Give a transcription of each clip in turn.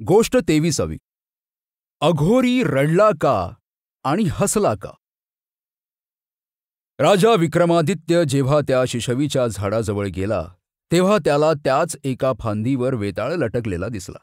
गोष्ट 23वी. अघोरी रडला का आणि हसला का. राजा विक्रमादित्य जेव्हा त्या शिशवीच्या झाडाजवळ गेला तेव्हा त्याला त्याच एका फांदीवर वेताळ लटकलेला दिसला.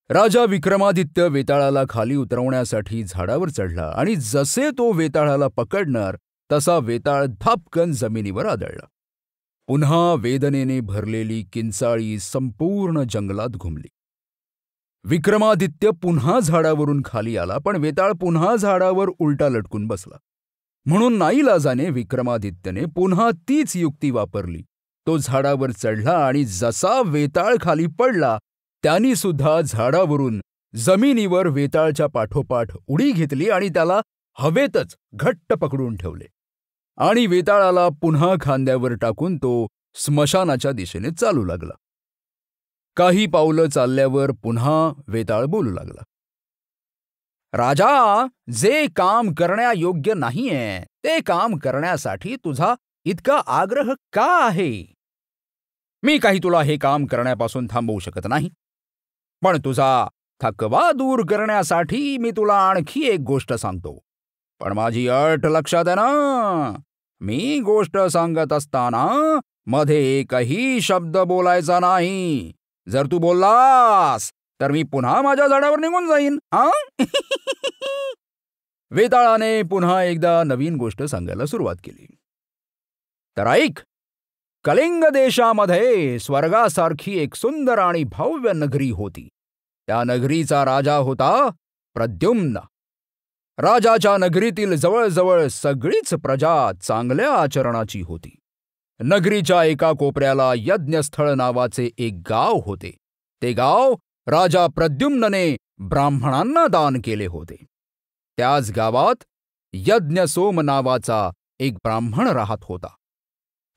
राजा विक्रमादित्य वेताळाला खाली उतरवण्यासाठी झाडावर चढला आणि जसे तो वेताळाला पकडणार तसा वेताळ धापकन जमिनीवर आदळला. पुन्हा वेदनेने भरलेली किंचाळी संपूर्ण जंगलात घुमली. विक्रमादित्य पुन्हा झाडावरून खाली आला, पण वेताळ पुन्हा झाडावर उलटा लटकून बसला. म्हणून नाईलाजाने विक्रमादित्यने पुन्हा तीच युक्ती वापरली. तो झाडावर चढला आणि जसा वेताळ खाली पडला त्यांनी सुद्धा झाडावरून जमिनीवर वेताळच्या पाठोपाठ उडी घेतली आणि त्याला हवेतच घट्ट पकडून ठेवले आणि वेताळाला पुन्हा खांद्यावर टाकून तो स्मशानाच्या दिशेने चालू लागला. काही पावलं चालल्यावर पुन्हा वेताळ बोलू लागला. राजा, जे काम करण्यायोग्य नाहीये ते काम करण्यासाठी तुझा इतका आग्रह का आहे? मी काही तुला हे काम करण्यापासून थांबवू शकत नाही, पण तुझा थकवा दूर करण्यासाठी मी तुला आणखी एक गोष्ट सांगतो. पण माझी अट लक्षात आहे ना? मी गोष्ट सांगत असताना मध्ये एकही शब्द बोलायचा नाही. जर तू बोललास तर मी पुन्हा माझ्या झाडावर निघून जाईन. वेताळाने पुन्हा एकदा नवीन गोष्ट सांगायला सुरुवात केली. तर ऐक, कलिंग देशामध्ये स्वर्गासारखी एक सुंदर आणि भव्य नगरी होती. त्या नगरीचा राजा होता प्रद्युम्न. राजाच्या नगरीतील जवळजवळ सगळीच प्रजा चांगल्या आचरणाची होती. नगरीच्या एका कोपऱ्याला यज्ञस्थळ नावाचे एक गाव होते. ते गाव राजा प्रद्युम्नने ब्राह्मणांना दान केले होते. त्याच गावात यज्ञसोम नावाचा एक ब्राह्मण राहत होता.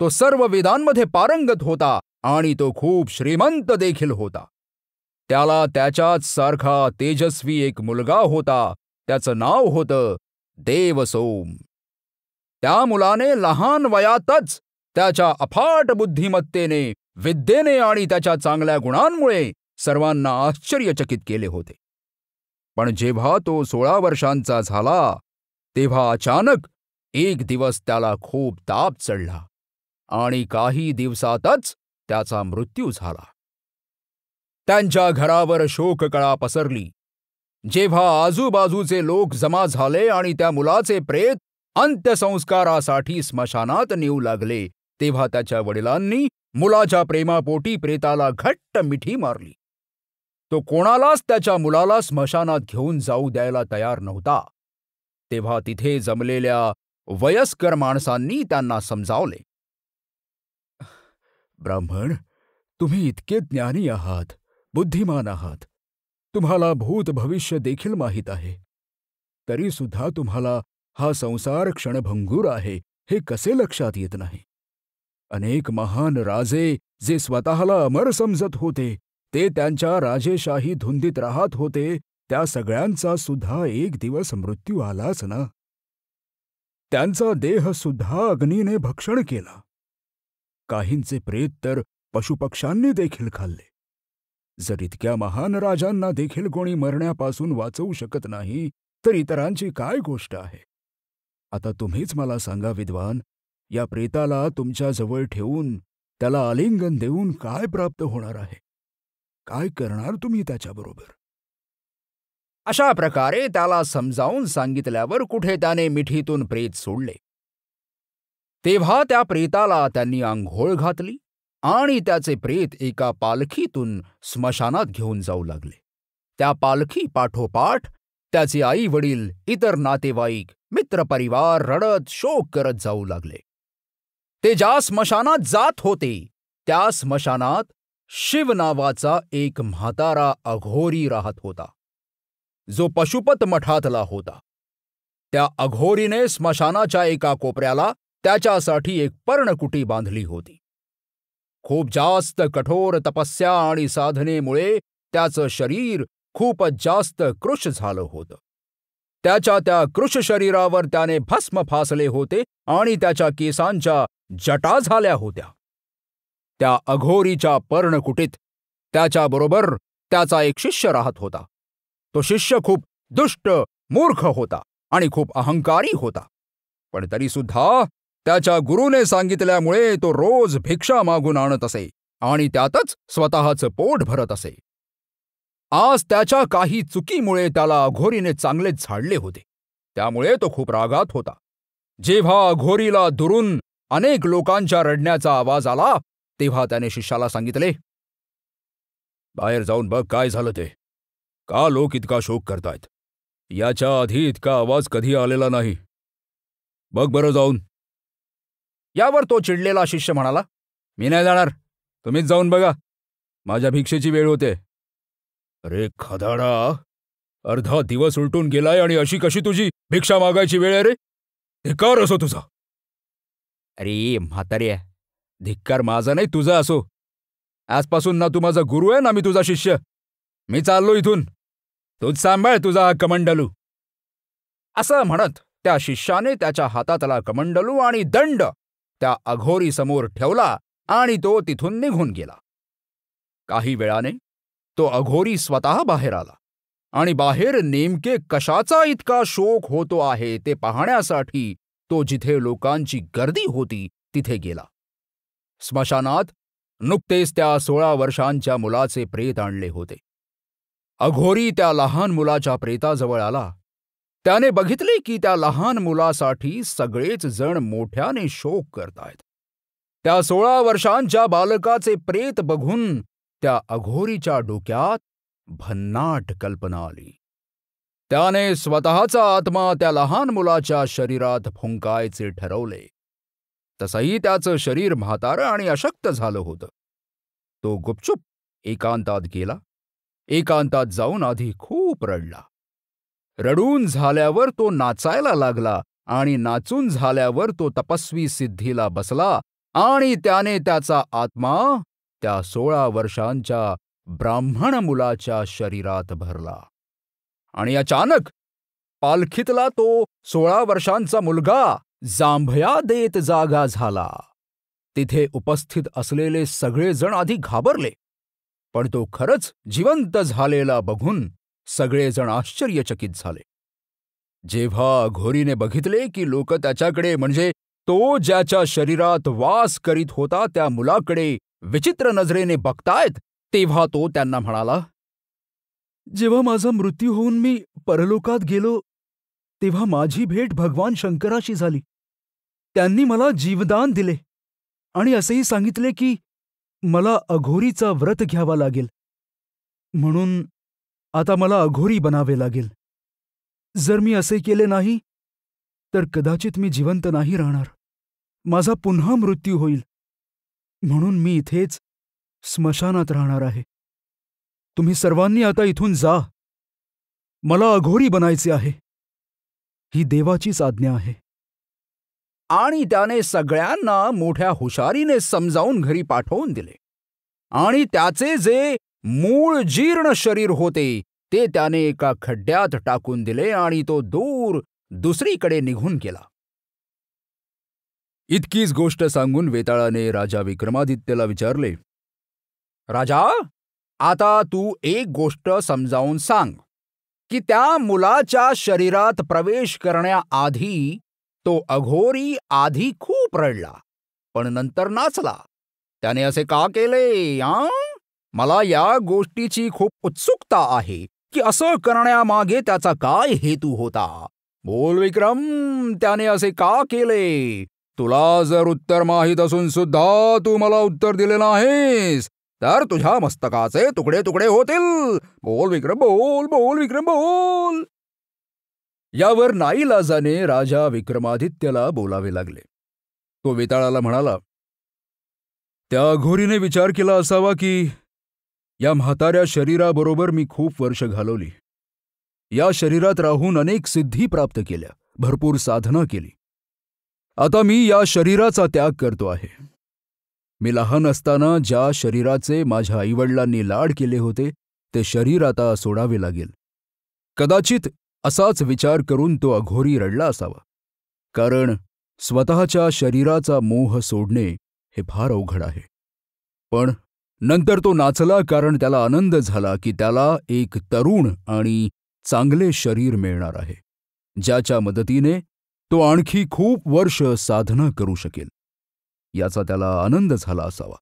तो सर्व वेदांमध्ये पारंगत होता आणि तो खूप श्रीमंत देखील होता. त्याला त्याच्याच सारखा तेजस्वी एक मुलगा होता. त्याचं नाव होतं देवसोम. त्या मुलाने लहान वयातच त्याच्या अफाट बुद्धिमत्तेने, विद्येने आणि त्याच्या चांगल्या गुणांमुळे सर्वांना आश्चर्यचकित केले होते. पण जेव्हा तो 16 वर्षांचा झाला तेव्हा अचानक एक दिवस त्याला खूप ताप चढला आणि काही दिवसातच त्याचा मृत्यू झाला. त्यांच्या घरावर शोककळा पसरली. जेव्हा आजूबाजूचे लोक जमा झाले आणि त्या मुलाचे प्रेत अंत्यसंस्कारासाठी स्मशानात नेऊ लागले तेव्हा त्याच्या वडिलांनी मुलाच्या प्रेमापोटी प्रेताला घट्ट मिठी मारली. तो कोणालाच त्याच्या मुलाला स्मशानात घेऊन जाऊ द्यायला तयार नव्हता. तेव्हा तिथे जमलेल्या वयस्कर माणसांनी त्यांना समजावले. ब्राह्मण, तुम्ही इतके ज्ञानी आहात, बुद्धिमान आहात. तुम्हाला भूत भविष्य देखील माहीत आहे. तरी सुद्धा तुम्हाला हा संसार क्षणभंगूर आहे हे कसे लक्षात येत नाही? अनेक महान राजे जे स्वतःला अमर समजत होते ते त्यांच्या राजेशाही धुंदीत राहत होते, त्या सगळ्यांचा सुद्धा एक दिवस मृत्यू आलाच ना. त्यांचा देह सुद्धा अग्नीने भक्षण केला. काहींचे प्रेत तर पशुपक्ष्यांनी देखील खाल्ले. जर इतक्या महान राजांना देखील कोणी मरण्यापासून वाचवू शकत नाही तर इतरांची काय गोष्ट आहे? आता तुम्हीच मला सांगा विद्वान, या प्रेताला तुमच्या जवळ ठेवून त्याला आलिंगन देऊन काय प्राप्त होणार आहे? काय करणार तुम्ही त्याच्याबरोबर? अशा प्रकारे त्याला समजावून सांगितल्यावर कुठे त्याने मिठीतून प्रेत सोडले. तेव्हा त्या प्रेताला त्यांनी आंघोळ घातली आणि त्याचे प्रेत एका पालखीतून स्मशानात घेऊन जाऊ लागले. त्या पालखी पाठोपाठ त्याचे आई वडील, इतर नातेवाईक, मित्रपरिवार रडत शोक करत जाऊ लागले. ते ज्या स्मशानात जात होते त्या स्मशानात शिव नावाचा एक म्हातारा अघोरी राहत होता, जो पशुपत मठातला होता. त्या अघोरीने स्मशानाच्या एका कोपऱ्याला त्याच्यासाठी एक पर्णकुटी बांधली होती. खूप जास्त कठोर तपस्या आणि साधनेमुळे त्याचं शरीर खूपच जास्त कृश झालं होतं. त्याच्या त्या कृश शरीरावर त्याने भस्म फासले होते आणि त्याच्या केसांच्या जटा झाल्या होत्या. त्या अघोरीच्या पर्णकुटीत त्याच्याबरोबर त्याचा एक शिष्य राहत होता. तो शिष्य खूप दुष्ट, मूर्ख होता आणि खूप अहंकारी होता. पण तरी सुद्धा त्याच्या गुरुने सांगितल्यामुळे तो रोज भिक्षा मागून आणत असे आणि त्यातच स्वतःचं पोट भरत असे. आज त्याच्या काही चुकीमुळे त्याला अघोरीने चांगलेच झाडले होते. त्यामुळे तो खूप रागात होता. जेव्हा अघोरीला दुरून अनेक लोकांच्या रडण्याचा आवाज आला, तेव्हा त्याने शिष्याला सांगितले, बाहेर जाऊन बघ काय झालं ते. का लोक इतका शोक करतायत? याच्या आधी इतका आवाज कधी आलेला नाही. बघ बरं जाऊन. यावर तो चिडलेला शिष्य म्हणाला, मी नाही जाणार, तुम्हीच जाऊन बघा, माझ्या भिक्षेची वेळ होते. अरे खदाडा, अर्धा दिवस उलटून गेलाय आणि अशी कशी तुझी भिक्षा मागायची वेळ आहे रे? धिक्कार असो तुझा. अरे म्हाताऱ्या, धिक्कार माझा नाही तुझा असो. आजपासून ना तू माझा गुरु आहे ना मी तुझा शिष्य. मी चाललो इथून, तूच सांभाळ तुझा हा कमंडलू. असं म्हणत त्या शिष्याने त्याच्या हातातला कमंडलू आणि दंड त्या अघोरी समोर ठेवला आणि तो तिथून निघून गेला. काही वेळाने तो अघोरी स्वतः बाहेर आला आणि बाहेर नेमके कशाचा इतका शोक होतो आहे ते पाहण्यासाठी तो जिथे लोकांची गर्दी होती तिथे गेला. स्मशानात नुकतेच त्या 16 वर्षांच्या मुलाचे प्रेत आणले होते. अघोरी त्या लहान मुलाच्या प्रेताजवळ आला. त्याने बघितले की त्या लहान मुलासाठी सगळेच जण मोठ्याने शोक करतायत. त्या 16 वर्षांच्या बालकाचे प्रेत बघून त्या अघोरीच्या डोक्यात भन्नाट कल्पना आली. त्याने स्वतःचा आत्मा त्या लहान मुलाच्या शरीरात फुंकायचे ठरवले. तसंही त्याचं शरीर म्हातारं आणि अशक्त झालं होतं. तो गुपचूप एकांतात गेला. एकांतात जाऊन आधी खूप रडला. रडून झाल्यावर तो नाचायला लागला आणि नाचून झाल्यावर तो तपस्वी सिद्धीला बसला आणि त्याने त्याचा आत्मा त्या 16 वर्षांच्या ब्राह्मण मुलाच्या शरीरात भरला. आणि अचानक पालखीतला तो 16 वर्षांचा मुलगा जांभया देत जागा झाला. तिथे उपस्थित असलेले सगळेजण आधी घाबरले, पण तो खरंच जिवंत झालेला बघून सगळेजण आश्चर्यचकित झाले. जेव्हा अघोरीने बघितले की लोक त्याच्याकडे म्हणजे तो ज्याच्या शरीरात वास करीत होता त्या मुलाकडे विचित्र नजरेने बघतायत, तेव्हा तो त्यांना म्हणाला, जेव्हा माझा मृत्यू होऊन मी परलोकात गेलो तेव्हा माझी भेट भगवान शंकराशी झाली. त्यांनी मला जीवदान दिले आणि असेही सांगितले की मला अघोरीचा व्रत घ्यावा लागेल, म्हणून आता मला अघोरी बनावे लागेल. जर मी असे केले नाही तर कदाचित मी जिवंत नाही राहणार. माझा पुन्हा मृत्यू होईल, म्हणून मी इथेच स्मशानात राहणार आहे. तुम्ही सर्वांनी आता इथून जा. मला अघोरी बनायचे आहे. ही देवाचीच आज्ञा आहे. आणि त्याने सगळ्यांना मोठ्या हुशारीने समजावून घरी पाठवून दिले आणि त्याचे जे मूळ जीर्ण शरीर होते ते त्याने एका खड्ड्यात टाकून दिले आणि तो दूर दुसरीकडे निघून गेला. इतकीच गोष्ट सांगून वेताळाने राजा विक्रमादित्यला विचारले, राजा, आता तू एक गोष्ट समजावून सांग की त्या मुलाच्या शरीरात प्रवेश करण्याआधी तो अघोरी आधी खूप रडला, पण नंतर नाचला. त्याने असे का केले? मला या गोष्टीची खूप उत्सुकता आहे की असं करण्यामागे त्याचा काय हेतू होता. बोल विक्रम, त्याने असे का केले? तुला जर उत्तर माहीत असून सुद्धा तू मला उत्तर दिले नाहीस तर तुझ्या मस्तकाचे तुकडे तुकडे होतील. बोल विक्रम, बोल. बोल विक्रम, बोल. यावर नाईलाजाने राजा विक्रमादित्यला बोलावे लागले. तो वेताळाला म्हणाला, त्या अघोरीने विचार केला असावा की या म्हाताऱ्या शरीराबरोबर मी खूप वर्ष घालवली. या शरीरात राहून अनेक सिद्धी प्राप्त केल्या, भरपूर साधना केली. आता मी या शरीराचा त्याग करतो आहे. मी लहान असताना ज्या शरीराचे माझ्या आईवडिलांनी लाड केले होते ते शरीर आता सोडावे लागेल. कदाचित असाच विचार करून तो अघोरी रडला असावा, कारण स्वतःच्या शरीराचा मोह सोडणे हे फार अवघड आहे. पण नंतर तो नाचला, कारण त्याला आनंद झाला की त्याला एक तरुण आणि चांगले शरीर मिळणार आहे, ज्याच्या मदतीने तो आणखी खूप वर्ष साधना करू शकेल. याचा त्याला आनंद झाला असावा.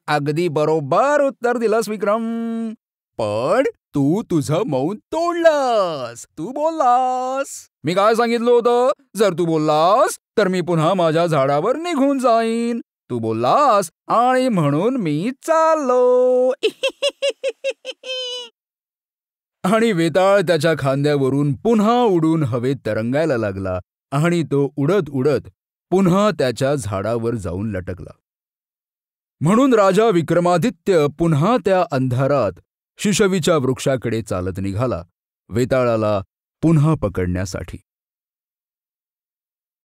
अगदी बरोबर उत्तर दिलंस विक्रम. पण तू तुझं मौन तोडलंस. तू बोललास. मी काय सांगितलं होतं? जर तू बोललास तर मी पुन्हा माझ्या झाडावर निघून जाईन. तू बोललास आणि म्हणून मी चाललो. आणि वेताळ त्याच्या खांद्यावरून पुन्हा उडून हवेत तरंगायला लागला आणि तो उडत उडत पुन्हा त्याच्या झाडावर जाऊन लटकला. म्हणून राजा विक्रमादित्य पुन्हा त्या अंधारात शिशवीच्या वृक्षाकडे चालत निघाला, वेताळाला पुन्हा पकडण्यासाठी.